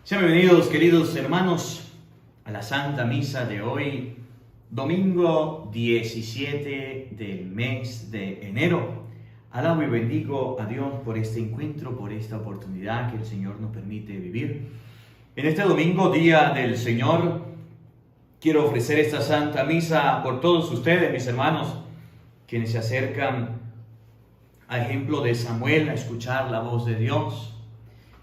Sean bienvenidos, queridos hermanos, a la Santa Misa de hoy, domingo 17 del mes de enero. Alabo y bendigo a Dios por este encuentro, por esta oportunidad que el Señor nos permite vivir. En este domingo, Día del Señor, quiero ofrecer esta Santa Misa por todos ustedes, mis hermanos, quienes se acercan a ejemplo de Samuel a escuchar la voz de Dios,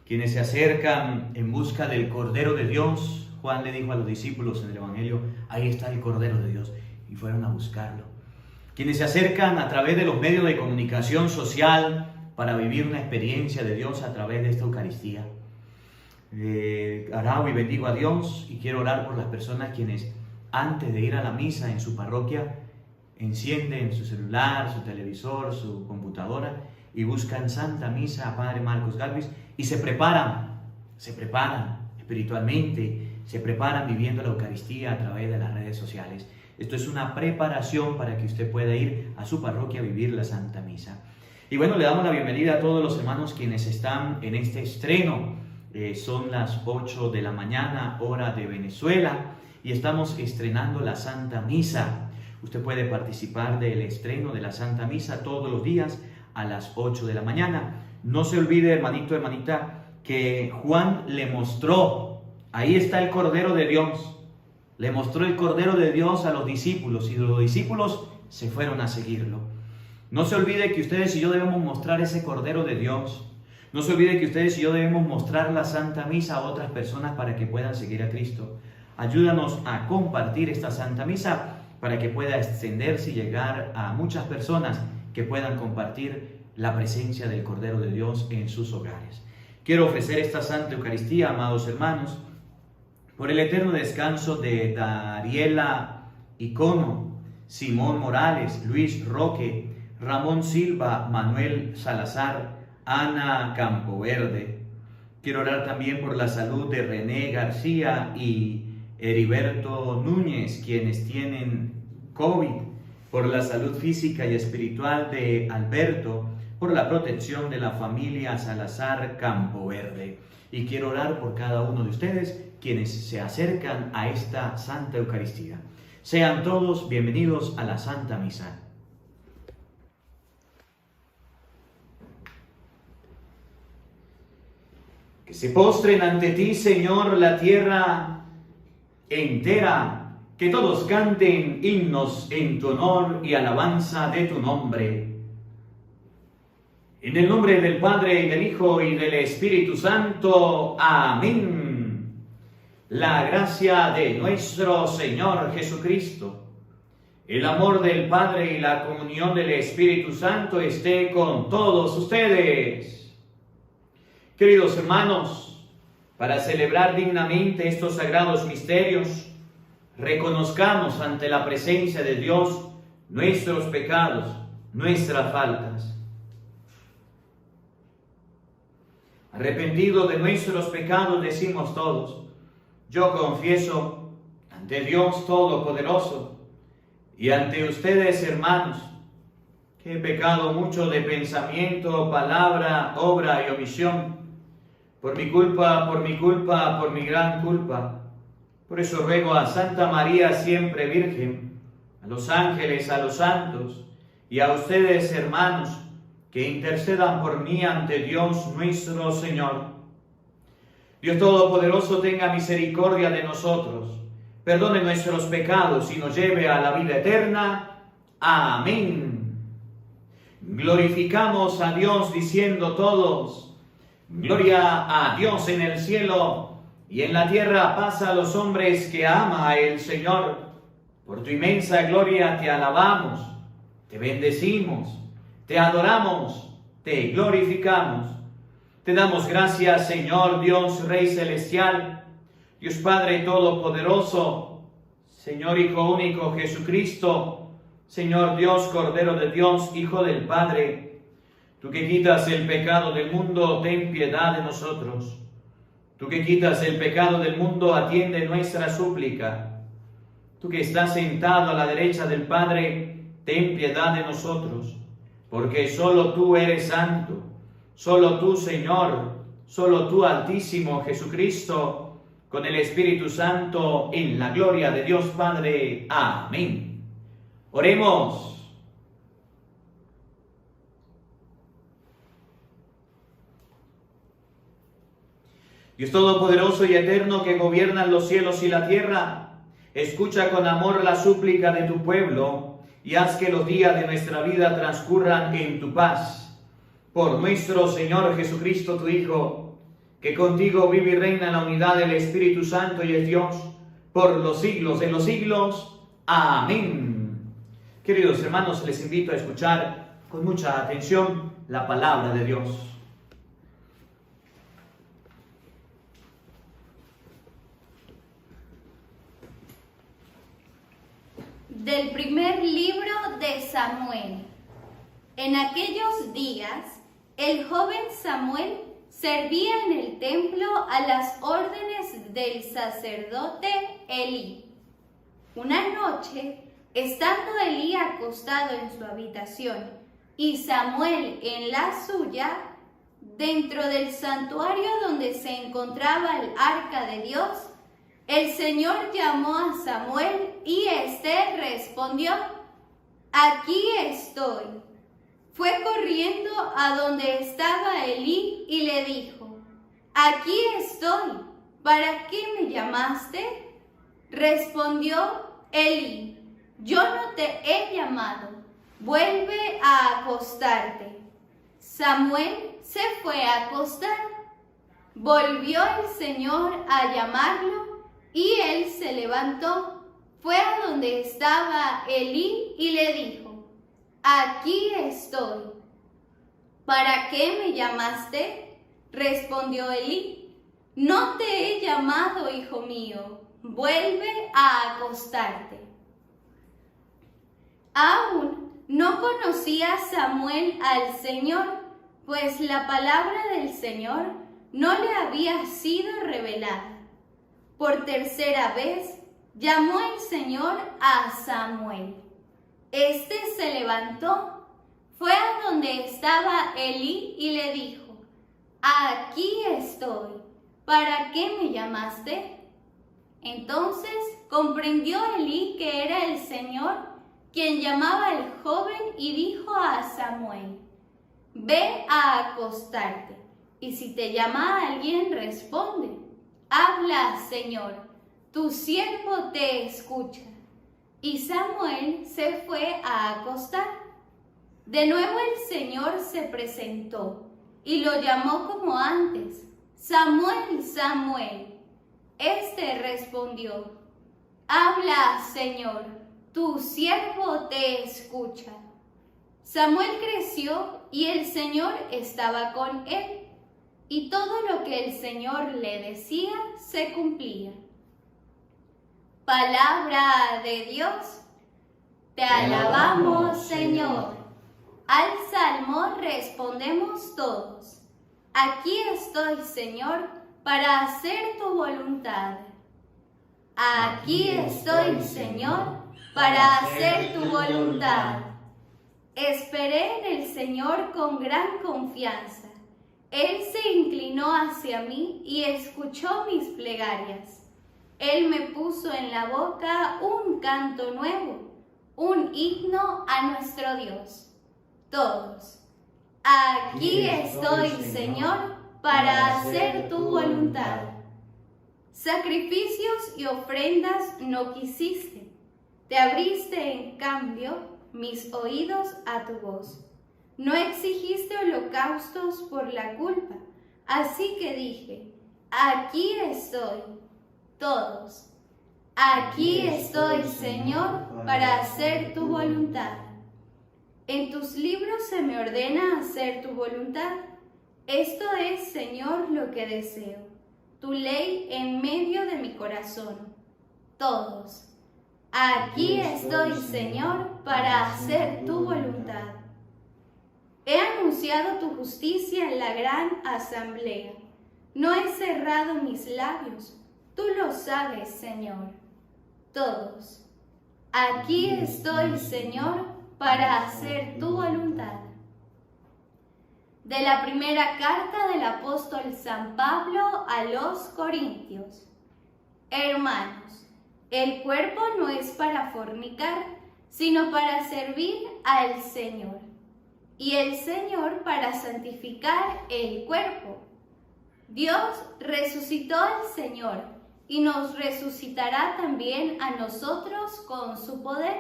quienes se acercan en busca del Cordero de Dios. Juan le dijo a los discípulos en el Evangelio: ahí está el Cordero de Dios, y fueron a buscarlo. Quienes se acercan a través de los medios de comunicación social para vivir una experiencia de Dios a través de esta Eucaristía. Alabo y bendigo a Dios y quiero orar por las personas quienes antes de ir a la misa en su parroquia encienden su celular, su televisor, su computadora y buscan Santa Misa, Padre Marcos Galvis, y se preparan espiritualmente, se preparan viviendo la Eucaristía a través de las redes sociales. Esto es una preparación para que usted pueda ir a su parroquia a vivir la Santa Misa. Y bueno, le damos la bienvenida a todos los hermanos quienes están en este estreno. Son las 8 de la mañana, hora de Venezuela, y estamos estrenando la Santa Misa. Usted puede participar del estreno de la Santa Misa todos los días a las 8 de la mañana. No se olvide, hermanito, hermanita, que Juan le mostró, ahí está el Cordero de Dios. Le mostró el Cordero de Dios a los discípulos y los discípulos se fueron a seguirlo. No se olvide que ustedes y yo debemos mostrar ese Cordero de Dios. No se olvide que ustedes y yo debemos mostrar la Santa Misa a otras personas para que puedan seguir a Cristo. Ayúdanos a compartir esta Santa Misa para que pueda extenderse y llegar a muchas personas que puedan compartir la presencia del Cordero de Dios en sus hogares. Quiero ofrecer esta Santa Eucaristía, amados hermanos, por el eterno descanso de Dariela Icono, Simón Morales, Luis Roque, Ramón Silva, Manuel Salazar, Ana Campoverde. Quiero orar también por la salud de René García y Heriberto Núñez, quienes tienen COVID, por la salud física y espiritual de Alberto, por la protección de la familia Salazar Campoverde. Y quiero orar por cada uno de ustedes quienes se acercan a esta Santa Eucaristía. Sean todos bienvenidos a la Santa Misa. Que se postren ante ti, Señor, la tierra entera. Que todos canten himnos en tu honor y alabanza de tu nombre. En el nombre del Padre, y del Hijo, y del Espíritu Santo. Amén. La gracia de nuestro Señor Jesucristo, el amor del Padre y la comunión del Espíritu Santo esté con todos ustedes. Queridos hermanos, para celebrar dignamente estos sagrados misterios, reconozcamos ante la presencia de Dios nuestros pecados, nuestras faltas. Arrepentido de nuestros pecados, decimos todos: yo confieso ante Dios Todopoderoso y ante ustedes, hermanos, que he pecado mucho de pensamiento, palabra, obra y omisión, por mi culpa, por mi gran culpa. Por eso ruego a Santa María, siempre Virgen, a los ángeles, a los santos y a ustedes, hermanos, que intercedan por mí ante Dios nuestro Señor. Dios Todopoderoso tenga misericordia de nosotros, perdone nuestros pecados y nos lleve a la vida eterna. Amén. Glorificamos a Dios diciendo todos: gloria a Dios en el cielo, y en la tierra paz a los hombres que ama el Señor. Por tu inmensa gloria te alabamos, te bendecimos, te adoramos, te glorificamos. Te damos gracias, Señor Dios, Rey Celestial, Dios Padre Todopoderoso, Señor Hijo único Jesucristo, Señor Dios, Cordero de Dios, Hijo del Padre. Tú que quitas el pecado del mundo, ten piedad de nosotros. Tú que quitas el pecado del mundo, atiende nuestra súplica. Tú que estás sentado a la derecha del Padre, ten piedad de nosotros, porque solo tú eres santo, solo tú, Señor, solo tú, Altísimo Jesucristo, con el Espíritu Santo, en la gloria de Dios Padre. Amén. Oremos. Dios Todopoderoso y Eterno, que gobiernas los cielos y la tierra, escucha con amor la súplica de tu pueblo y haz que los días de nuestra vida transcurran en tu paz. Por nuestro Señor Jesucristo, tu Hijo, que contigo vive y reina en la unidad del Espíritu Santo y es Dios, por los siglos de los siglos. Amén. Queridos hermanos, les invito a escuchar con mucha atención la palabra de Dios. Del primer libro de Samuel. En aquellos días, el joven Samuel servía en el templo a las órdenes del sacerdote Elí. Una noche, estando Elí acostado en su habitación y Samuel en la suya, dentro del santuario donde se encontraba el arca de Dios, el Señor llamó a Samuel y éste respondió: «Aquí estoy». Fue corriendo a donde estaba Elí y le dijo: «Aquí estoy, ¿para qué me llamaste?». Respondió Elí: «Yo no te he llamado, vuelve a acostarte». Samuel se fue a acostar. Volvió el Señor a llamarlo y él se levantó, fue a donde estaba Elí y le dijo: «Aquí estoy». «¿Para qué me llamaste?». Respondió Elí: «No te he llamado, hijo mío, vuelve a acostarte». Aún no conocía Samuel al Señor, pues la palabra del Señor no le había sido revelada. Por tercera vez llamó el Señor a Samuel. Este se levantó, fue a donde estaba Elí y le dijo: «Aquí estoy, ¿para qué me llamaste?». Entonces comprendió Elí que era el Señor quien llamaba al joven y dijo a Samuel: «Ve a acostarte, y si te llama alguien, responde: Habla, Señor, tu siervo te escucha». Y Samuel se fue a acostar. De nuevo el Señor se presentó y lo llamó como antes: «Samuel, Samuel». Este respondió: «Habla, Señor, tu siervo te escucha». Samuel creció y el Señor estaba con él, y todo lo que el Señor le decía se cumplía. Palabra de Dios. Te alabamos, Señor. Al salmo respondemos todos: «Aquí estoy, Señor, para hacer tu voluntad». Aquí estoy, Señor, para hacer tu voluntad. Esperé en el Señor con gran confianza. Él se inclinó hacia mí y escuchó mis plegarias. Él me puso en la boca un canto nuevo, un himno a nuestro Dios. Todos: «Aquí estoy, Señor, para hacer tu voluntad». Sacrificios y ofrendas no quisiste, te abriste en cambio mis oídos a tu voz. No exigiste holocaustos por la culpa, así que dije: «Aquí estoy». Todos: «Aquí estoy, Señor, para hacer tu voluntad». En tus libros se me ordena hacer tu voluntad. Esto es, Señor, lo que deseo, tu ley en medio de mi corazón. Todos: «Aquí estoy, Señor, para hacer tu voluntad». He anunciado tu justicia en la gran asamblea. No he cerrado mis labios, tú lo sabes, Señor. Todos: «Aquí estoy, Señor, para hacer tu voluntad». de la primera carta del apóstol San Pablo a los Corintios. Hermanos, el cuerpo no es para fornicar, sino para servir al Señor, y el Señor para santificar el cuerpo. Dios resucitó al Señor y nos resucitará también a nosotros con su poder.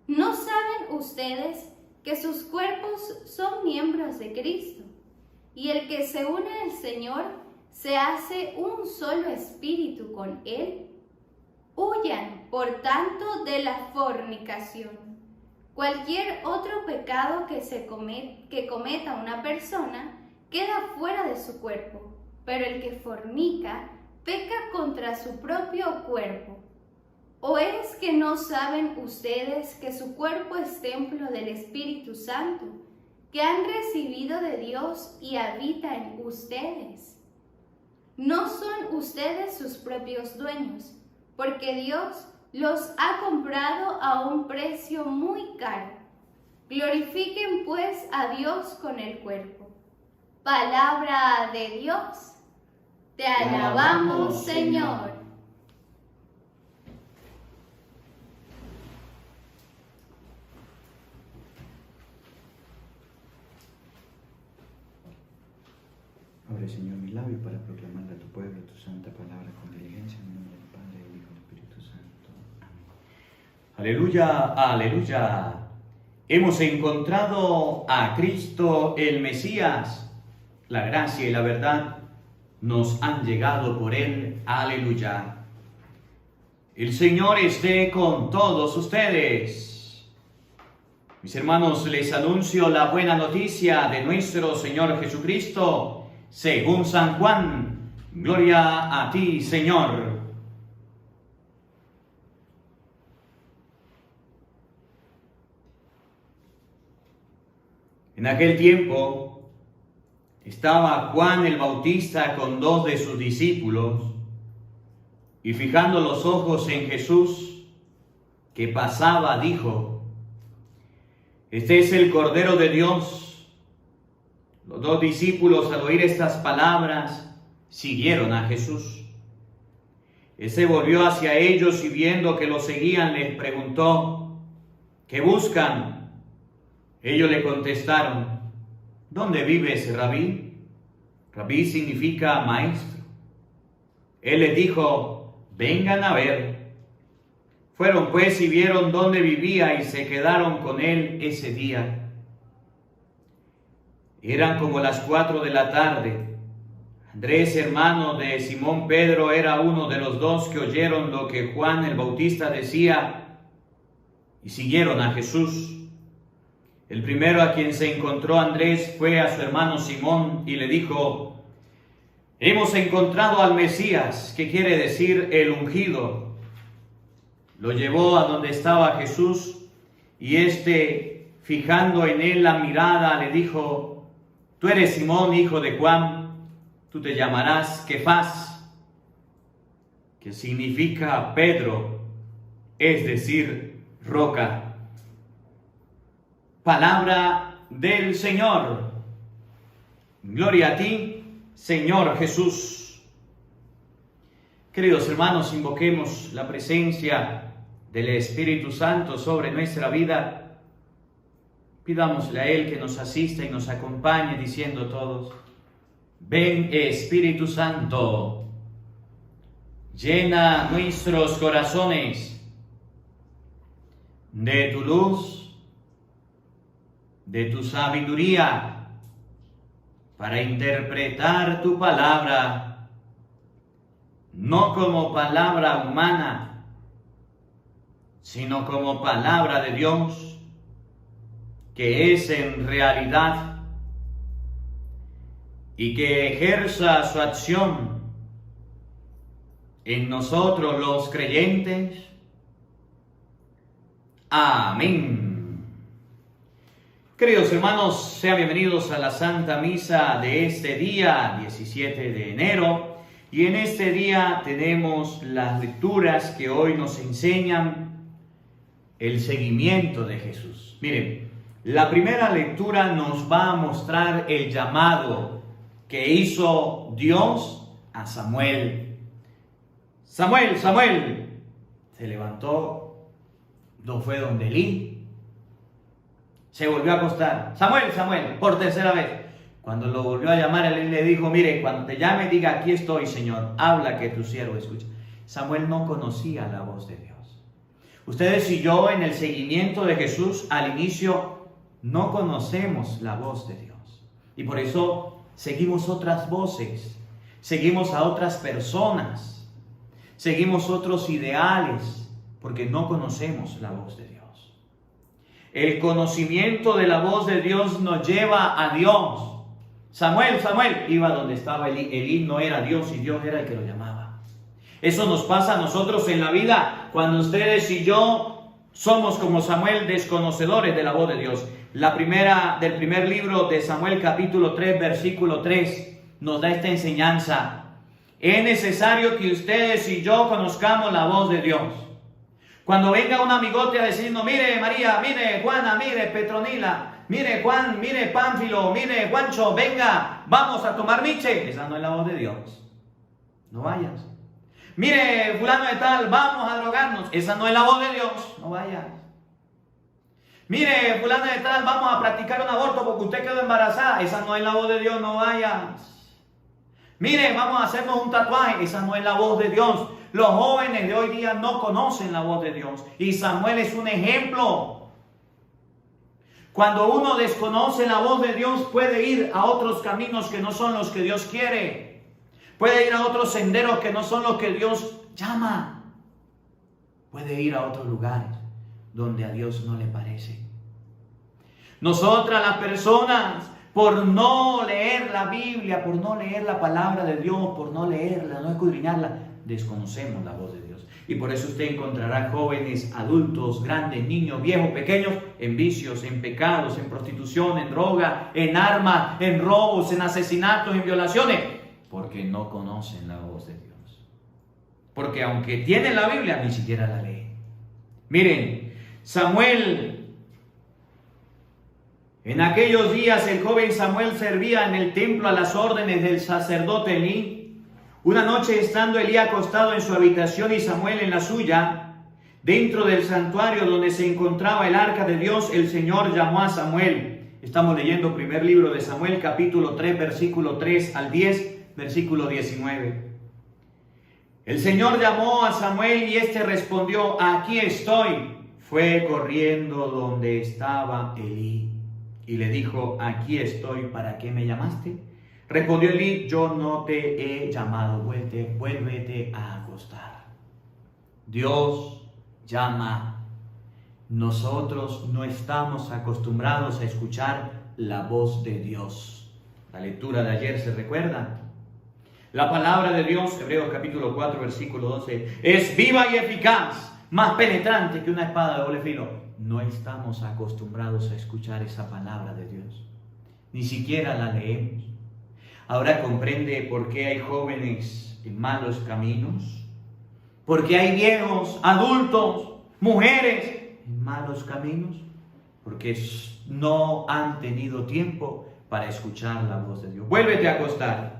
¿No saben ustedes que sus cuerpos son miembros de Cristo? Y el que se une al Señor se hace un solo espíritu con Él. Huyan, por tanto, de la fornicación. Cualquier otro pecado que cometa una persona queda fuera de su cuerpo, pero el que fornica peca contra su propio cuerpo. ¿O es que no saben ustedes que su cuerpo es templo del Espíritu Santo, que han recibido de Dios y habita en ustedes? No son ustedes sus propios dueños, porque Dios los ha comprado a un precio muy caro. Glorifiquen pues a Dios con el cuerpo. Palabra de Dios. Te alabamos, Señor. Abre, Señor, mi labio para proclamarle a tu pueblo tu santa palabra con diligencia, en el nombre del Padre, del Hijo y del Espíritu Santo. Amén. Aleluya, aleluya. Hemos encontrado a Cristo el Mesías. La gracia y la verdad nos han llegado por Él. Aleluya. El Señor esté con todos ustedes. Mis hermanos, les anuncio la buena noticia de nuestro Señor Jesucristo, según San Juan. Gloria a ti, Señor. En aquel tiempo estaba Juan el Bautista con 2 de sus discípulos, y fijando los ojos en Jesús, que pasaba, dijo: Este es el Cordero de Dios. Los 2 discípulos, al oír estas palabras, siguieron a Jesús. Él se volvió hacia ellos y viendo que lo seguían, les preguntó: ¿qué buscan? Ellos le contestaron: ¿dónde vives, Rabí? Rabí significa maestro. Él les dijo: vengan a ver. Fueron pues y vieron dónde vivía y se quedaron con él ese día. Eran como las 4 de la tarde. Andrés, hermano de Simón Pedro, era uno de los 2 que oyeron lo que Juan el Bautista decía y siguieron a Jesús. El primero a quien se encontró Andrés fue a su hermano Simón y le dijo: hemos encontrado al Mesías, que quiere decir el ungido. Lo llevó a donde estaba Jesús y éste, fijando en él la mirada, le dijo: tú eres Simón, hijo de Juan, tú te llamarás Kefas, que significa Pedro, es decir, roca. Palabra del Señor. Gloria a ti, Señor Jesús. Queridos hermanos, invoquemos la presencia del Espíritu Santo sobre nuestra vida. Pidámosle a Él que nos asista y nos acompañe, diciendo todos: ven, Espíritu Santo, llena nuestros corazones de tu luz, de tu sabiduría, para interpretar tu palabra, no como palabra humana, sino como palabra de Dios, que es en realidad, y que ejerza su acción en nosotros los creyentes. Amén. Queridos hermanos, sean bienvenidos a la Santa Misa de este día, 17 de enero. Y en este día tenemos las lecturas que hoy nos enseñan el seguimiento de Jesús. Miren, La primera lectura nos va a mostrar el llamado que hizo Dios a Samuel. Samuel, Samuel. Se levantó, no fue donde Elí. Se volvió a acostar. Samuel, Samuel, por tercera vez. Cuando lo volvió a llamar, Elí le dijo, mire, cuando te llame, diga, aquí estoy, Señor. Habla que tu siervo escucha. Samuel no conocía la voz de Dios. Ustedes y yo en el seguimiento de Jesús al inicio no conocemos la voz de Dios. Y por eso seguimos otras voces, seguimos a otras personas, seguimos otros ideales, porque no conocemos la voz de Dios. El conocimiento de la voz de Dios nos lleva a Dios. Samuel, Samuel, iba donde estaba Elí. Elí no era Dios y Dios era el que lo llamaba. Eso nos pasa a nosotros en la vida cuando ustedes y yo somos como Samuel, desconocedores de la voz de Dios. Del primer libro de Samuel, capítulo 3, versículo 3, nos da esta enseñanza. Es necesario que ustedes y yo conozcamos la voz de Dios. Cuando venga un amigote a decirnos, mire María, mire Juana, mire Petronila, mire Juan, mire Pánfilo, mire Juancho, venga, vamos a tomar miche. Esa no es la voz de Dios. No vayas. Mire fulano de tal, vamos a drogarnos. Esa no es la voz de Dios. No vayas. Mire fulano de tal, vamos a practicar un aborto porque usted quedó embarazada. Esa no es la voz de Dios. No vayas. Mire, vamos a hacernos un tatuaje. Esa no es la voz de Dios. Los jóvenes de hoy día no conocen la voz de Dios. Y Samuel es un ejemplo. Cuando uno desconoce la voz de Dios, puede ir a otros caminos que no son los que Dios quiere. Puede ir a otros senderos que no son los que Dios llama. Puede ir a otros lugares donde a Dios no le parece. Nosotras las personas, por no leer la Biblia, por no leer la palabra de Dios, por no leerla, no escudriñarla, desconocemos la voz de Dios. Y por eso usted encontrará jóvenes, adultos, grandes, niños, viejos, pequeños, en vicios, en pecados, en prostitución, en droga, en armas, en robos, en asesinatos, en violaciones, porque no conocen la voz de Dios. Porque aunque tienen la Biblia, ni siquiera la leen. Miren, Samuel, en aquellos días el joven Samuel servía en el templo a las órdenes del sacerdote Elí. Una noche, estando Elí acostado en su habitación y Samuel en la suya, dentro del santuario donde se encontraba el arca de Dios, el Señor llamó a Samuel. Estamos leyendo primer libro de Samuel, capítulo 3, versículo 3 al 10, versículo 19. El Señor llamó a Samuel y éste respondió, aquí estoy. Fue corriendo donde estaba Elí y le dijo, aquí estoy, ¿para qué me llamaste? Respondió Elí, yo no te he llamado, vuélvete a acostar. Dios llama. Nosotros no estamos acostumbrados a escuchar la voz de Dios. La lectura de ayer se recuerda. La palabra de Dios, Hebreos capítulo 4, versículo 12, es viva y eficaz, más penetrante que una espada de doble filo. No estamos acostumbrados a escuchar esa palabra de Dios. Ni siquiera la leemos. Ahora comprende por qué hay jóvenes en malos caminos, por qué hay viejos, adultos, mujeres en malos caminos, porque no han tenido tiempo para escuchar la voz de Dios. Vuélvete a acostar.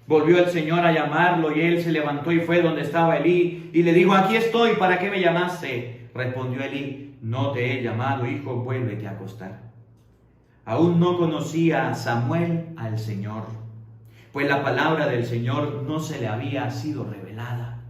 Volvió el Señor a llamarlo y él se levantó y fue donde estaba Elí y le dijo, aquí estoy, ¿para qué me llamaste? Respondió Elí, no te he llamado, hijo, vuélvete a acostar. Aún no conocía Samuel al Señor, pues la palabra del Señor no se le había sido revelada.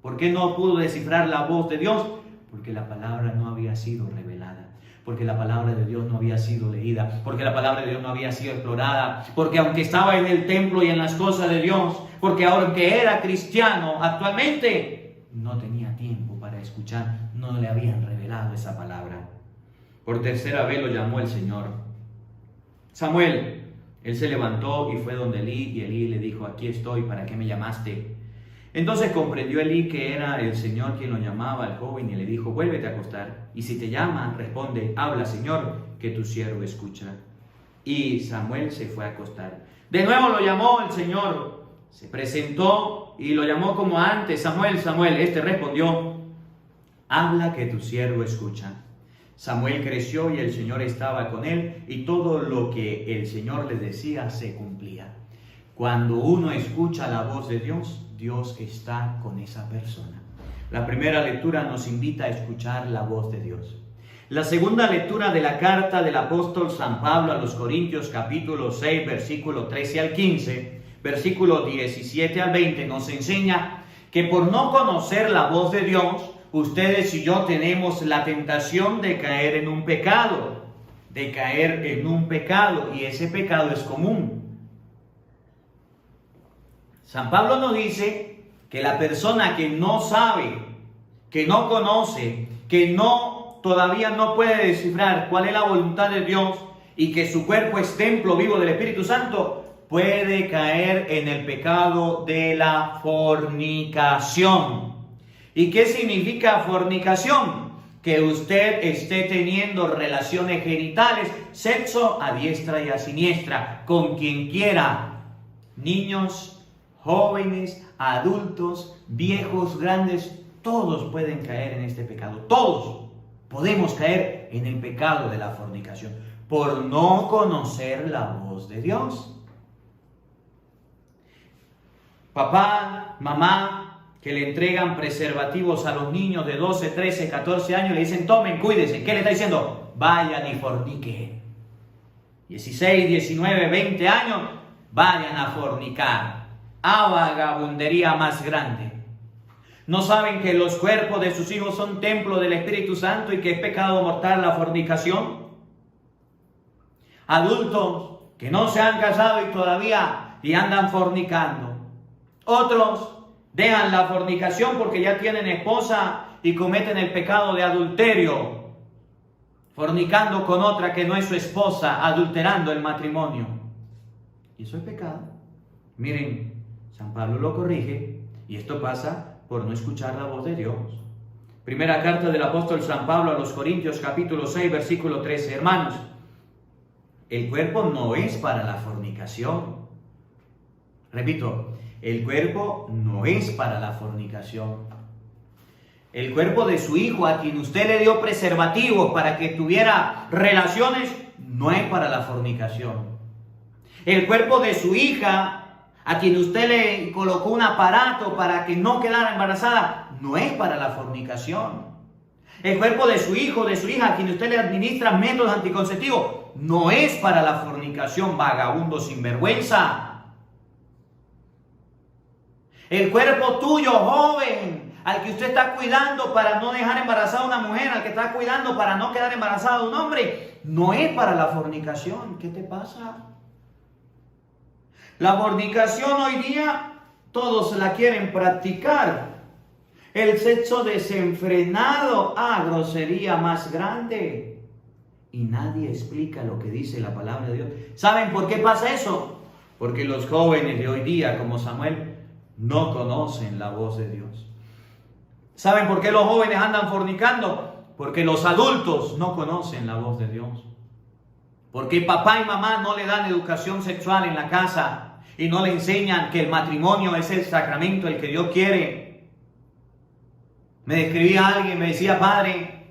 ¿Por qué no pudo descifrar la voz de Dios? Porque la palabra no había sido revelada. Porque la palabra de Dios no había sido leída, porque la palabra de Dios no había sido explorada, porque aunque estaba en el templo y en las cosas de Dios, porque aunque era cristiano actualmente, no tenía tiempo para escuchar, no le habían revelado esa palabra. Por tercera vez lo llamó el Señor. Samuel, él se levantó y fue donde Elí, y Elí le dijo, aquí estoy, ¿para qué me llamaste? Entonces comprendió Elí que era el Señor quien lo llamaba al joven y le dijo, vuélvete a acostar. Y si te llama, responde, habla Señor, que tu siervo escucha. Y Samuel se fue a acostar. De nuevo lo llamó el Señor. Se presentó y lo llamó como antes. Samuel, Samuel. Este respondió, habla que tu siervo escucha. Samuel creció y el Señor estaba con él y todo lo que el Señor le decía se cumplía. Cuando uno escucha la voz de Dios, Dios está con esa persona. La primera lectura nos invita a escuchar la voz de Dios. La segunda lectura de la carta del apóstol San Pablo a los Corintios, capítulo 6, versículo 13 al 15, versículo 17 al 20, nos enseña que por no conocer la voz de Dios, ustedes y yo tenemos la tentación de caer en un pecado, y ese pecado es común. San Pablo nos dice que la persona que no sabe, que no conoce, que todavía no puede descifrar cuál es la voluntad de Dios y que su cuerpo es templo vivo del Espíritu Santo, puede caer en el pecado de la fornicación. ¿Y qué significa fornicación? Que usted esté teniendo relaciones genitales, sexo a diestra y a siniestra, con quien quiera. Niños, jóvenes, adultos, viejos, grandes, todos pueden caer en este pecado. Todos podemos caer en el pecado de la fornicación por no conocer la voz de Dios. Papá, mamá, que le entregan preservativos a los niños de 12, 13, 14 años, le dicen, tomen, cuídense. ¿Qué le está diciendo? Vayan y forniquen. 16, 19, 20 años, vayan a fornicar. A vagabundería más grande. ¿No saben que los cuerpos de sus hijos son templo del Espíritu Santo y que es pecado mortal la fornicación? Adultos que no se han casado y andan fornicando. Otros dejan la fornicación porque ya tienen esposa y cometen el pecado de adulterio, fornicando con otra que no es su esposa, adulterando el matrimonio. Y eso es pecado. Miren, San Pablo lo corrige y esto pasa por no escuchar la voz de Dios. Primera carta del apóstol San Pablo a los Corintios, capítulo 6, versículo 13. Hermanos, el cuerpo no es para la fornicación. Repito, el cuerpo no es para la fornicación. El cuerpo de su hijo, a quien usted le dio preservativos para que tuviera relaciones, no es para la fornicación. El cuerpo de su hija, a quien usted le colocó un aparato para que no quedara embarazada, no es para la fornicación. El cuerpo de su hijo, de su hija, a quien usted le administra métodos anticonceptivos, no es para la fornicación, vagabundo sinvergüenza. El cuerpo tuyo, joven, al que usted está cuidando para no dejar embarazada a una mujer, al que está cuidando para no quedar embarazada a un hombre, no es para la fornicación. ¿Qué te pasa? La fornicación hoy día todos la quieren practicar. El sexo desenfrenado, grosería más grande. Y nadie explica lo que dice la palabra de Dios. ¿Saben por qué pasa eso? Porque los jóvenes de hoy día, como Samuel, no conocen la voz de Dios. ¿Saben por qué los jóvenes andan fornicando? Porque los adultos no conocen la voz de Dios. Porque papá y mamá no le dan educación sexual en la casa y no le enseñan que el matrimonio es el sacramento, el que Dios quiere. Me escribía alguien, me decía, padre,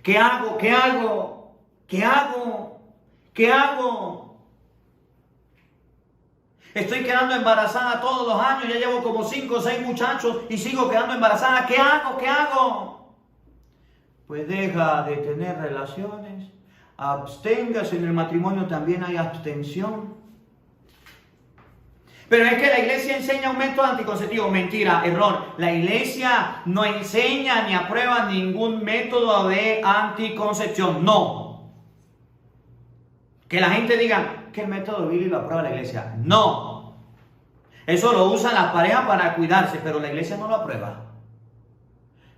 ¿qué hago? ¿Qué hago? ¿Qué hago? ¿Qué hago? Estoy quedando embarazada todos los años, ya llevo como 5 o 6 muchachos y sigo quedando embarazada. ¿Qué hago? ¿Qué hago? Pues deja de tener relaciones, absténgase, en el matrimonio también hay abstención. Pero es que la iglesia enseña un método anticonceptivo. Mentira, error. La iglesia no enseña ni aprueba ningún método de anticoncepción. No. Que la gente diga que el método bíblico lo aprueba la iglesia. No. Eso lo usan las parejas para cuidarse, pero la iglesia no lo aprueba.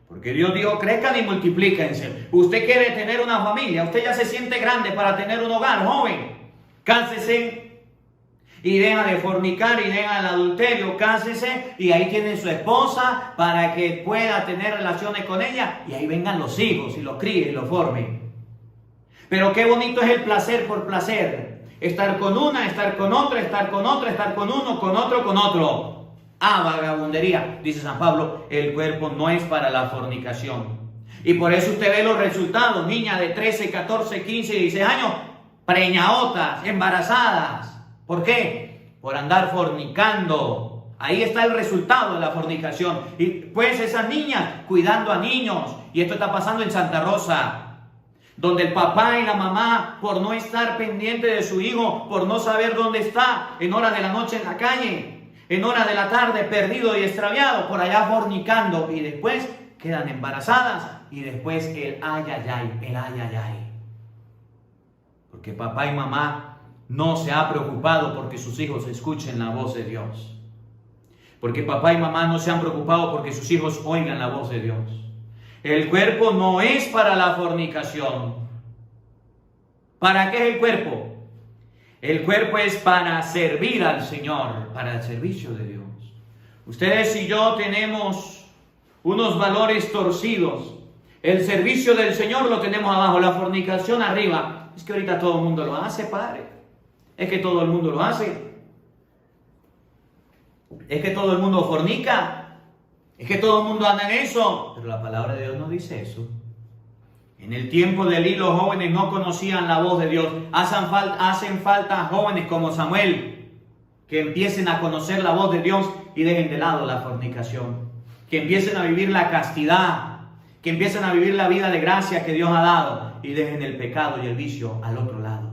Porque Dios dijo, crezcan y multiplíquense. Usted quiere tener una familia, usted ya se siente grande para tener un hogar, joven. Cásese y deja de fornicar y deja el adulterio, cásese y ahí tiene su esposa para que pueda tener relaciones con ella y ahí vengan los hijos y los críe y los formen. Pero qué bonito es el placer por placer. Estar con una, estar con otra, estar con otra, estar con uno, con otro, con otro. Vagabundería. Dice San Pablo, el cuerpo no es para la fornicación. Y por eso usted ve los resultados. Niñas de 13, 14, 15, 16 años, preñaotas, embarazadas. ¿Por qué? Por andar fornicando. Ahí está el resultado de la fornicación. Y pues esas niñas cuidando a niños. Y esto está pasando en Santa Rosa, donde el papá y la mamá, por no estar pendiente de su hijo, por no saber dónde está, en horas de la noche en la calle, en horas de la tarde perdido y extraviado, por allá fornicando, y después quedan embarazadas, y después el ay, ay, ay, el ay, ay, ay. Porque papá y mamá no se ha preocupado porque sus hijos escuchen la voz de Dios. Porque papá y mamá no se han preocupado porque sus hijos oigan la voz de Dios. El cuerpo no es para la fornicación. ¿Para qué es el cuerpo? El cuerpo es para servir al Señor, para el servicio de Dios. Ustedes y yo tenemos unos valores torcidos. El servicio del Señor lo tenemos abajo, la fornicación arriba. Es que ahorita todo el mundo lo hace, Padre. Es que todo el mundo lo hace. Es que todo el mundo fornica. Es que todo el mundo anda en eso. Pero la palabra de Dios no dice eso. En el tiempo de Elí los jóvenes no conocían la voz de Dios. Hacen falta jóvenes como Samuel que empiecen a conocer la voz de Dios y dejen de lado la fornicación. Que empiecen a vivir la castidad. Que empiecen a vivir la vida de gracia que Dios ha dado y dejen el pecado y el vicio al otro lado.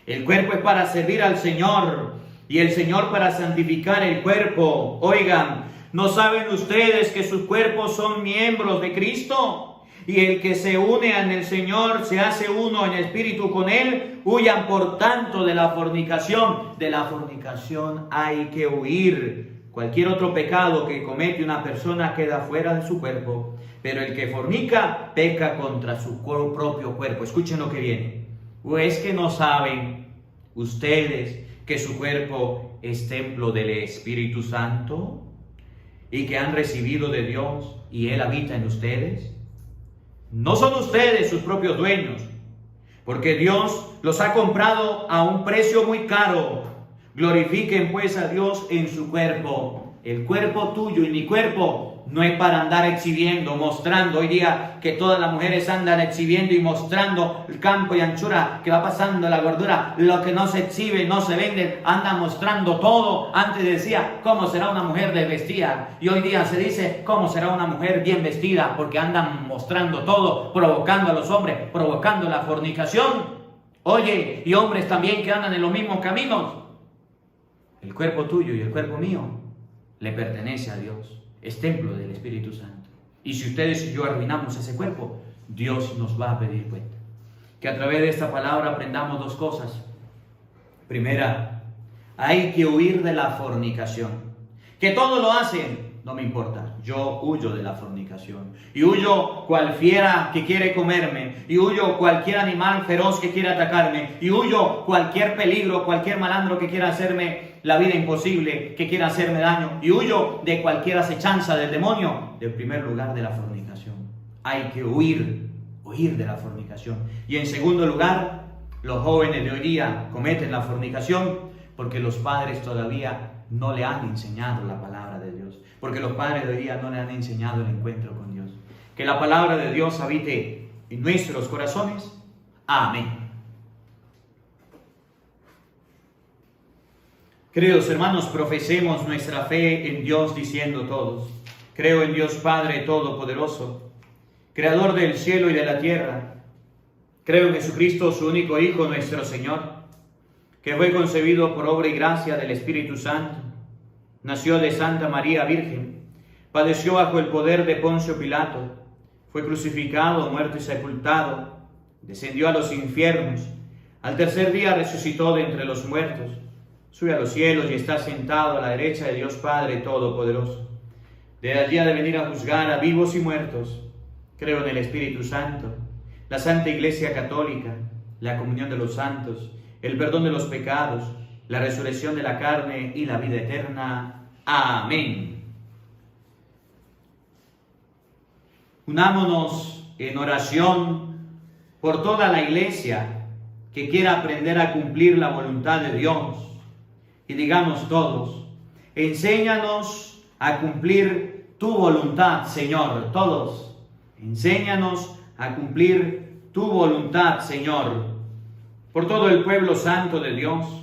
El cuerpo es para servir al Señor y el Señor para santificar el cuerpo. Oigan, ¿no saben ustedes que sus cuerpos son miembros de Cristo? Y el que se une en el Señor se hace uno en espíritu con Él. Huyan por tanto de la fornicación. De la fornicación hay que huir. Cualquier otro pecado que comete una persona queda fuera de su cuerpo. Pero el que fornica peca contra su propio cuerpo. Escuchen lo que viene. ¿O es que no saben ustedes que su cuerpo es templo del Espíritu Santo? Y que han recibido de Dios y Él habita en ustedes. No son ustedes sus propios dueños, porque Dios los ha comprado a un precio muy caro. Glorifiquen pues a Dios en su cuerpo. El cuerpo tuyo y mi cuerpo no es para andar exhibiendo, mostrando. Hoy día que todas las mujeres andan exhibiendo y mostrando el campo y anchura que va pasando la gordura. Lo que no se exhibe, no se vende, andan mostrando todo. Antes decía, ¿cómo será una mujer desvestida? Y hoy día se dice, ¿cómo será una mujer bien vestida? Porque andan mostrando todo, provocando a los hombres, provocando la fornicación. Oye, y hombres también que andan en los mismos caminos. El cuerpo tuyo y el cuerpo mío le pertenece a Dios. Es templo del Espíritu Santo. Y si ustedes y yo arruinamos ese cuerpo, Dios nos va a pedir cuenta. Que a través de esta palabra aprendamos dos cosas. Primera, hay que huir de la fornicación. Que todos lo hacen, no me importa. Yo huyo de la fornicación. Y huyo cual fiera que quiere comerme. Y huyo cualquier animal feroz que quiera atacarme. Y huyo cualquier peligro, cualquier malandro que quiera hacerme la vida imposible, que quiera hacerme daño. Y huyo de cualquier acechanza del demonio. En primer lugar, de la fornicación. Hay que huir de la fornicación. Y en segundo lugar, los jóvenes de hoy día cometen la fornicación porque los padres todavía no le han enseñado la palabra de Dios. Porque los padres de hoy día no le han enseñado el encuentro con Dios. Que la palabra de Dios habite en nuestros corazones. Amén. Queridos hermanos, profesemos nuestra fe en Dios diciendo todos: creo en Dios Padre Todopoderoso, Creador del cielo y de la tierra. Creo en Jesucristo, su único Hijo, nuestro Señor, que fue concebido por obra y gracia del Espíritu Santo. Nació de Santa María Virgen, padeció bajo el poder de Poncio Pilato, fue crucificado, muerto y sepultado, descendió a los infiernos, al tercer día resucitó de entre los muertos, sube a los cielos y está sentado a la derecha de Dios Padre Todopoderoso. De allí ha de venir a juzgar a vivos y muertos. Creo en el Espíritu Santo, la Santa Iglesia Católica, la comunión de los santos, el perdón de los pecados, la resurrección de la carne y la vida eterna. Amén. Unámonos en oración por toda la Iglesia que quiera aprender a cumplir la voluntad de Dios. Y digamos todos: enséñanos a cumplir tu voluntad, Señor. Todos: Enséñanos a cumplir tu voluntad, Señor, por todo el pueblo santo de Dios,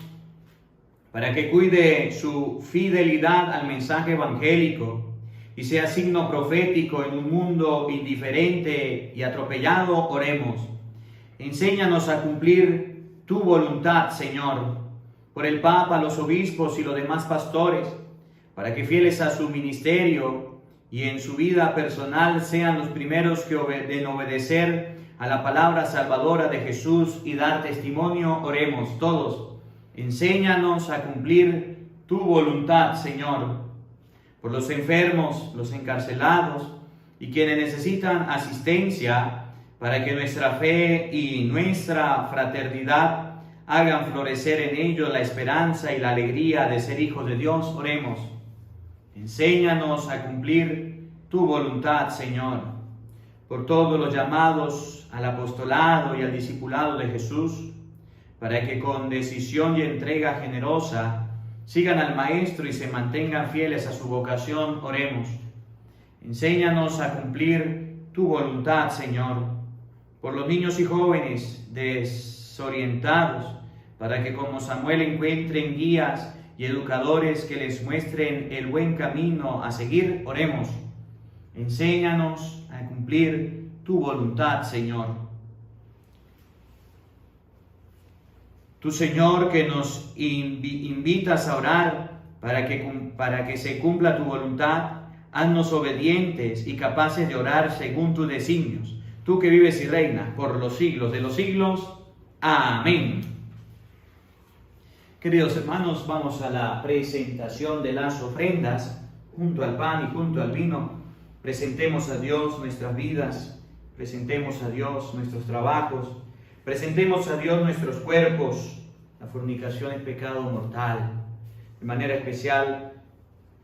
para que cuide su fidelidad al mensaje evangélico y sea signo profético en un mundo indiferente y atropellado. Oremos. Enséñanos a cumplir tu voluntad, Señor, por el Papa, los obispos y los demás pastores, para que fieles a su ministerio y en su vida personal sean los primeros en obedecer a la palabra salvadora de Jesús y dar testimonio. Oremos todos. Enséñanos a cumplir tu voluntad, Señor, por los enfermos, los encarcelados y quienes necesitan asistencia, para que nuestra fe y nuestra fraternidad hagan florecer en ellos la esperanza y la alegría de ser hijos de Dios. Oremos. Enséñanos a cumplir tu voluntad, Señor, por todos los llamados al apostolado y al discipulado de Jesús, para que con decisión y entrega generosa sigan al Maestro y se mantengan fieles a su vocación. Oremos. Enséñanos a cumplir tu voluntad, Señor, por los niños y jóvenes desorientados, para que como Samuel encuentren guías y educadores que les muestren el buen camino a seguir. Oremos. Enséñanos a cumplir tu voluntad, Señor. Tú, Señor, que nos invitas a orar para que se cumpla tu voluntad, haznos obedientes y capaces de orar según tus designios. Tú que vives y reinas por los siglos de los siglos. Amén. Queridos hermanos, vamos a la presentación de las ofrendas. Junto al pan y junto al vino, presentemos a Dios nuestras vidas, presentemos a Dios nuestros trabajos, presentemos a Dios nuestros cuerpos. La fornicación es pecado mortal. De manera especial,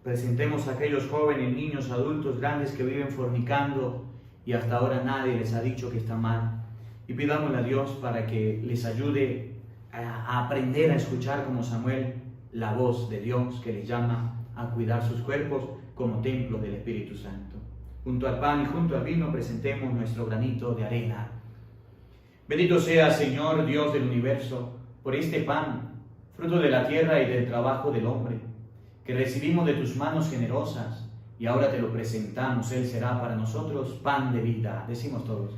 presentemos a aquellos jóvenes, niños, adultos, grandes que viven fornicando y hasta ahora nadie les ha dicho que está mal. Y pidámosle a Dios para que les ayude a aprender a escuchar como Samuel la voz de Dios que les llama a cuidar sus cuerpos como templo del Espíritu Santo. Junto al pan y junto al vino presentemos nuestro granito de arena. Bendito sea, Señor, Dios del universo, por este pan, fruto de la tierra y del trabajo del hombre, que recibimos de tus manos generosas, y ahora te lo presentamos. Él será para nosotros pan de vida. Decimos todos: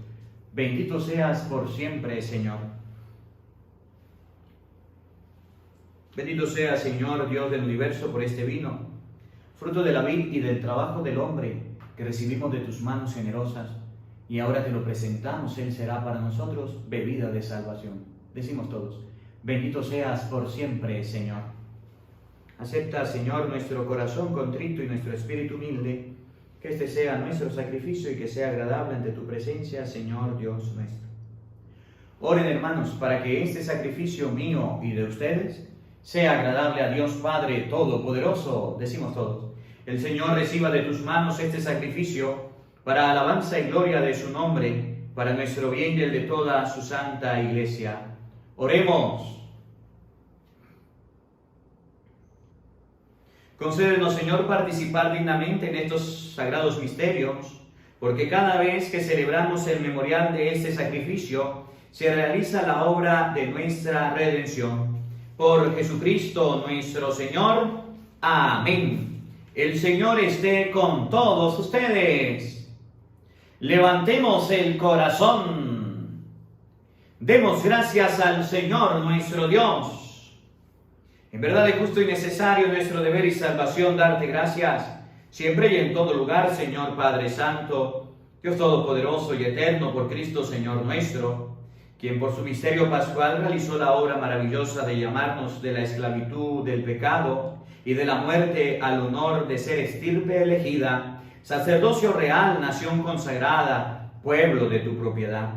bendito seas por siempre, Señor. Bendito sea, Señor, Dios del universo, por este vino, fruto de la vid y del trabajo del hombre, que recibimos de tus manos generosas, y ahora te lo presentamos. Él será para nosotros bebida de salvación. Decimos todos: bendito seas por siempre, Señor. Acepta, Señor, nuestro corazón contrito y nuestro espíritu humilde, que este sea nuestro sacrificio y que sea agradable ante tu presencia, Señor Dios nuestro. Oren, hermanos, para que este sacrificio mío y de ustedes sea agradable a Dios Padre Todopoderoso. Decimos todos: el Señor reciba de tus manos este sacrificio para alabanza y gloria de su nombre, para nuestro bien y el de toda su santa Iglesia. Oremos. Concédenos, Señor, participar dignamente en estos sagrados misterios, porque cada vez que celebramos el memorial de este sacrificio, se realiza la obra de nuestra redención. Por Jesucristo nuestro Señor. Amén. El Señor esté con todos ustedes. Levantemos el corazón. Demos gracias al Señor nuestro Dios. En verdad es justo y necesario nuestro deber y salvación darte gracias, siempre y en todo lugar, Señor Padre Santo, Dios Todopoderoso y Eterno, por Cristo Señor nuestro, quien por su misterio pascual realizó la obra maravillosa de llamarnos de la esclavitud del pecado y de la muerte al honor de ser estirpe elegida, sacerdocio real, nación consagrada, pueblo de tu propiedad,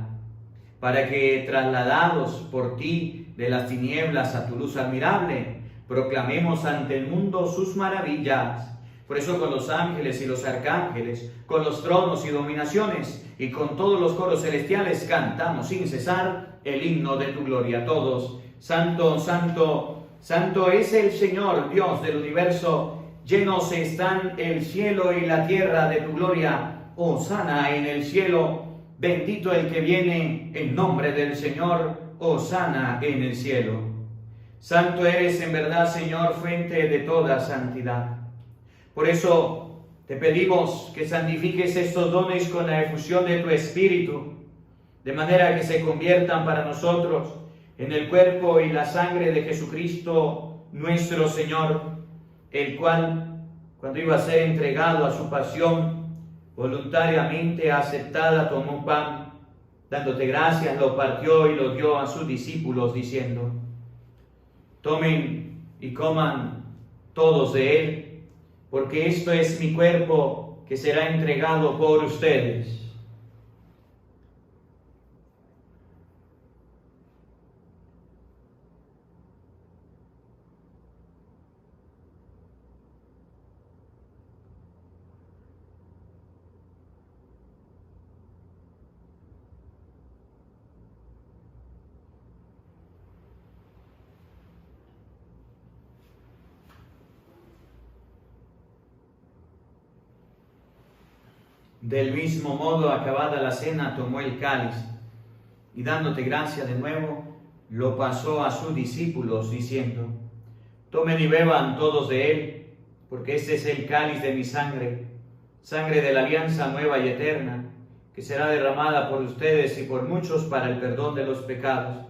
para que, trasladados por ti de las tinieblas a tu luz admirable, proclamemos ante el mundo sus maravillas. Por eso con los ángeles y los arcángeles, con los tronos y dominaciones, y con todos los coros celestiales cantamos sin cesar el himno de tu gloria. Todos: Santo, Santo, Santo es el Señor, Dios del universo. Llenos están el cielo y la tierra de tu gloria. hosana en el cielo, bendito el que viene en nombre del Señor, hosana en el cielo. Santo eres en verdad, Señor, fuente de toda santidad. Por eso te pedimos que santifiques estos dones con la efusión de tu Espíritu, de manera que se conviertan para nosotros en el cuerpo y la sangre de Jesucristo nuestro Señor, el cual, cuando iba a ser entregado a su pasión, voluntariamente aceptada, tomó pan, dándote gracias, lo partió y lo dio a sus discípulos, diciendo: tomen y coman todos de él, porque esto es mi cuerpo que será entregado por ustedes. Del mismo modo, acabada la cena, tomó el cáliz y dándote gracia de nuevo, lo pasó a sus discípulos, diciendo: tomen y beban todos de él, porque este es el cáliz de mi sangre, sangre de la alianza nueva y eterna, que será derramada por ustedes y por muchos para el perdón de los pecados.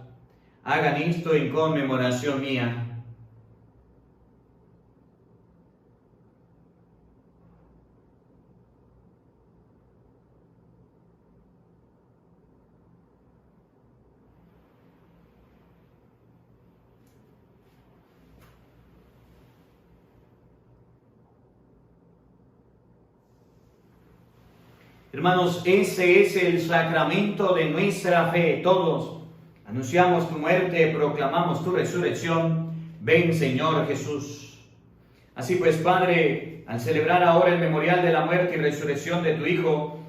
Hagan esto en conmemoración mía. Hermanos, ese es el sacramento de nuestra fe. Todos anunciamos tu muerte, proclamamos tu resurrección. Ven, Señor Jesús. Así pues, Padre, al celebrar ahora el memorial de la muerte y resurrección de tu Hijo,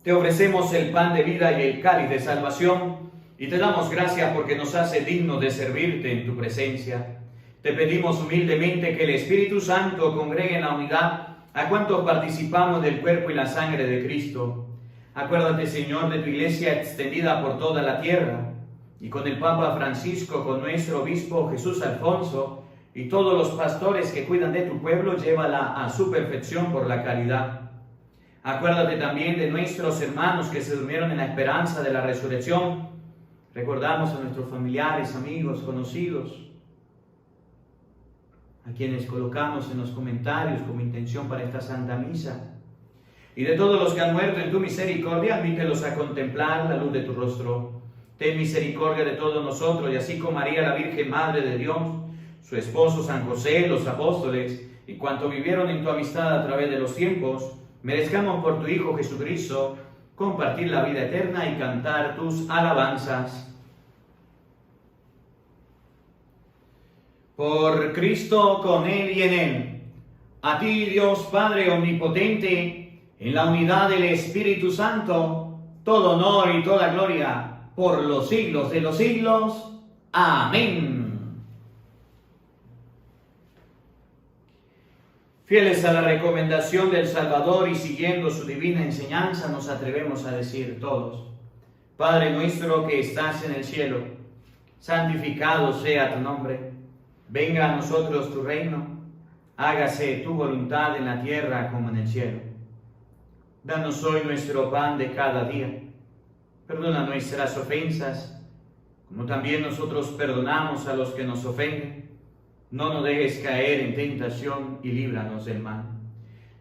te ofrecemos el pan de vida y el cáliz de salvación, y te damos gracias porque nos hace dignos de servirte en tu presencia. Te pedimos humildemente que el Espíritu Santo congregue en la unidad a cuantos participamos del cuerpo y la sangre de Cristo. Acuérdate, Señor, de tu iglesia extendida por toda la tierra, y con el Papa Francisco, con nuestro obispo Jesús Alfonso, y todos los pastores que cuidan de tu pueblo, llévala a su perfección por la caridad. Acuérdate también de nuestros hermanos que se durmieron en la esperanza de la resurrección. Recordamos a nuestros familiares, amigos, conocidos, a quienes colocamos en los comentarios como intención para esta Santa Misa. Y de todos los que han muerto en tu misericordia, admítelos a contemplar la luz de tu rostro. Ten misericordia de todos nosotros, y así como María, la Virgen Madre de Dios, su esposo San José, los apóstoles, y cuanto vivieron en tu amistad a través de los tiempos, merezcamos por tu Hijo Jesucristo compartir la vida eterna y cantar tus alabanzas. Por Cristo, con Él y en Él, a ti, Dios Padre Omnipotente, en la unidad del Espíritu Santo, todo honor y toda gloria por los siglos de los siglos. Amén. Fieles a la recomendación del Salvador y siguiendo su divina enseñanza, nos atrevemos a decir todos: Padre nuestro que estás en el cielo, santificado sea tu nombre. Venga a nosotros tu reino, hágase tu voluntad en la tierra como en el cielo. Danos hoy nuestro pan de cada día. Perdona nuestras ofensas, como también nosotros perdonamos a los que nos ofenden. No nos dejes caer en tentación y líbranos del mal.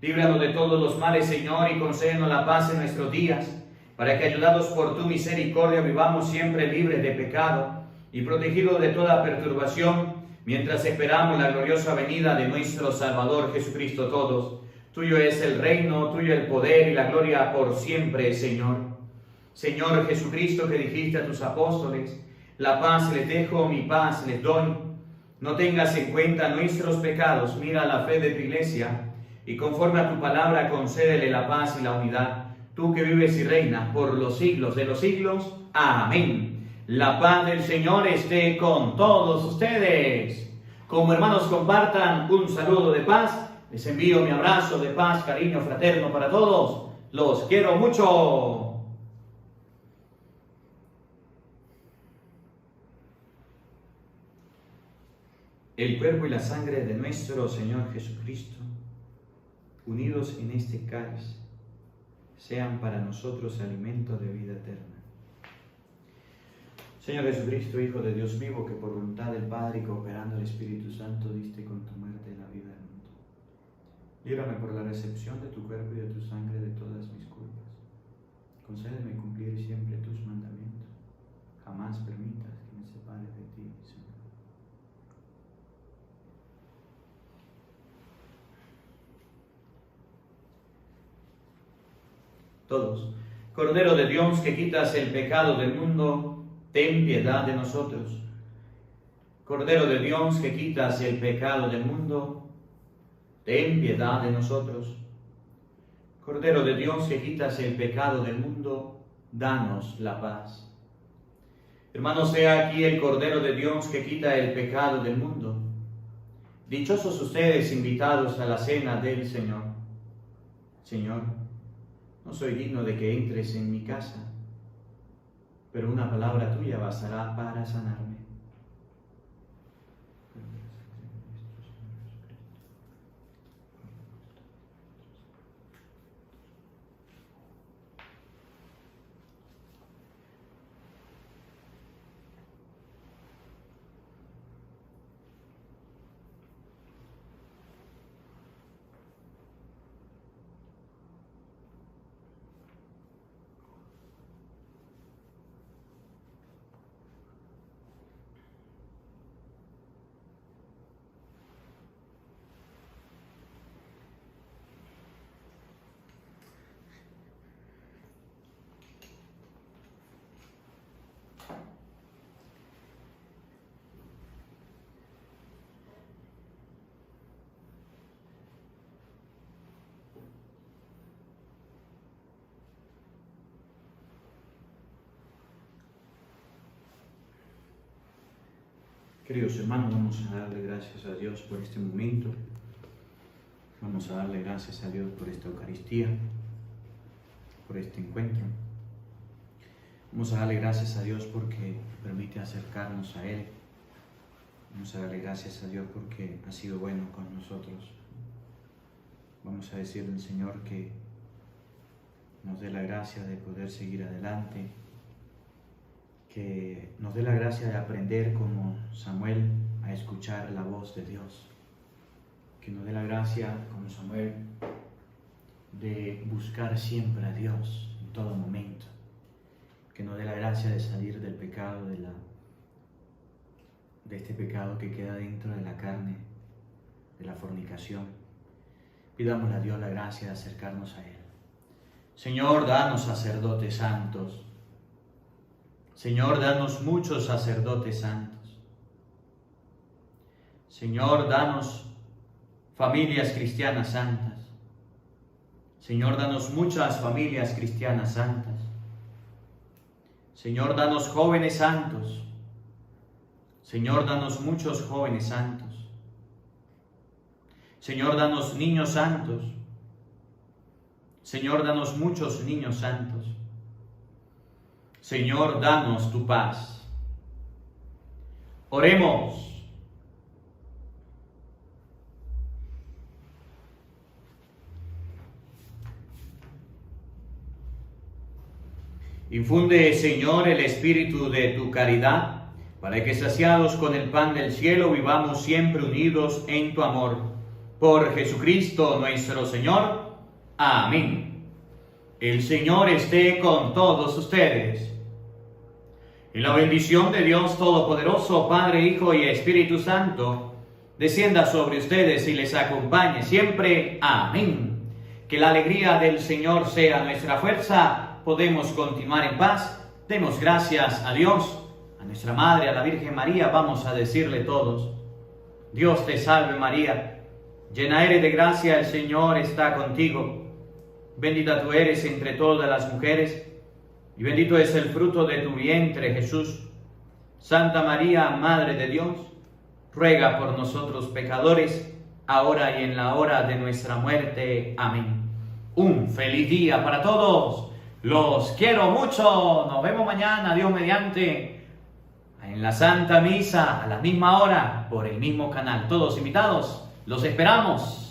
Líbranos de todos los males, Señor, y concédenos la paz en nuestros días, para que, ayudados por tu misericordia, vivamos siempre libres de pecado y protegidos de toda perturbación, mientras esperamos la gloriosa venida de nuestro Salvador Jesucristo todos. Tuyo es el reino, tuyo el poder y la gloria por siempre, Señor. Señor Jesucristo, que dijiste a tus apóstoles: la paz les dejo, mi paz les doy. No tengas en cuenta nuestros pecados, mira la fe de tu iglesia, y conforme a tu palabra concédele la paz y la unidad. Tú que vives y reinas por los siglos de los siglos. Amén. La paz del Señor esté con todos ustedes. Como hermanos compartan un saludo de paz, les envío mi abrazo de paz, cariño fraterno para todos Los quiero mucho. El cuerpo y la sangre de nuestro Señor Jesucristo, unidos en este cáliz, sean para nosotros alimento de vida eterna. Señor Jesucristo, Hijo de Dios vivo, que por voluntad del Padre y cooperando el Espíritu Santo diste con tu muerte la vida al mundo. Líbrame por la recepción de tu cuerpo y de tu sangre de todas mis culpas. Concédeme cumplir siempre tus mandamientos. Jamás permitas que me separe de ti, Señor. Todos. Cordero de Dios, que quitas el pecado del mundo, ten piedad de nosotros. Cordero de Dios, que quitas el pecado del mundo, ten piedad de nosotros. Cordero de Dios, que quitas el pecado del mundo, danos la paz. Hermanos, sea aquí el Cordero de Dios que quita el pecado del mundo. Dichosos ustedes invitados a la cena del Señor. Señor, no soy digno de que entres en mi casa, pero una palabra tuya bastará para sanarme. Queridos hermanos, vamos a darle gracias a Dios por este momento. Vamos a darle gracias a Dios por esta Eucaristía, por este encuentro. Vamos a darle gracias a Dios porque permite acercarnos a Él. Vamos a darle gracias a Dios porque ha sido bueno con nosotros. Vamos a decirle al Señor que nos dé la gracia de poder seguir adelante, que nos dé la gracia de aprender como Samuel a escuchar la voz de Dios, que nos dé la gracia como Samuel de buscar siempre a Dios en todo momento, que nos dé la gracia de salir del pecado, de este pecado que queda dentro de la carne, de la fornicación. Pidámosle a Dios la gracia de acercarnos a Él. Señor, danos sacerdotes santos. Señor, danos muchos sacerdotes santos. Señor, danos familias cristianas santas. Señor, danos muchas familias cristianas santas. Señor, danos jóvenes santos. Señor, danos muchos jóvenes santos. Señor, danos niños santos. Señor, danos muchos niños santos. Señor, danos tu paz. Oremos. Infunde, Señor, el espíritu de tu caridad, para que saciados con el pan del cielo vivamos siempre unidos en tu amor. Por Jesucristo nuestro Señor. Amén. El Señor esté con todos ustedes. Y la bendición de Dios Todopoderoso, Padre, Hijo y Espíritu Santo, descienda sobre ustedes y les acompañe siempre. Amén. Que la alegría del Señor sea nuestra fuerza. Podemos continuar en paz. Demos gracias a Dios, a nuestra Madre, a la Virgen María. Vamos a decirle todos: Dios te salve María, llena eres de gracia, el Señor está contigo. Bendita tú eres entre todas las mujeres, y bendito es el fruto de tu vientre, Jesús. Santa María, Madre de Dios, ruega por nosotros pecadores, ahora y en la hora de nuestra muerte. Amén. Un feliz día para todos. Los quiero mucho. Nos vemos mañana, Dios mediante, en la Santa Misa, a la misma hora, por el mismo canal. Todos invitados, los esperamos.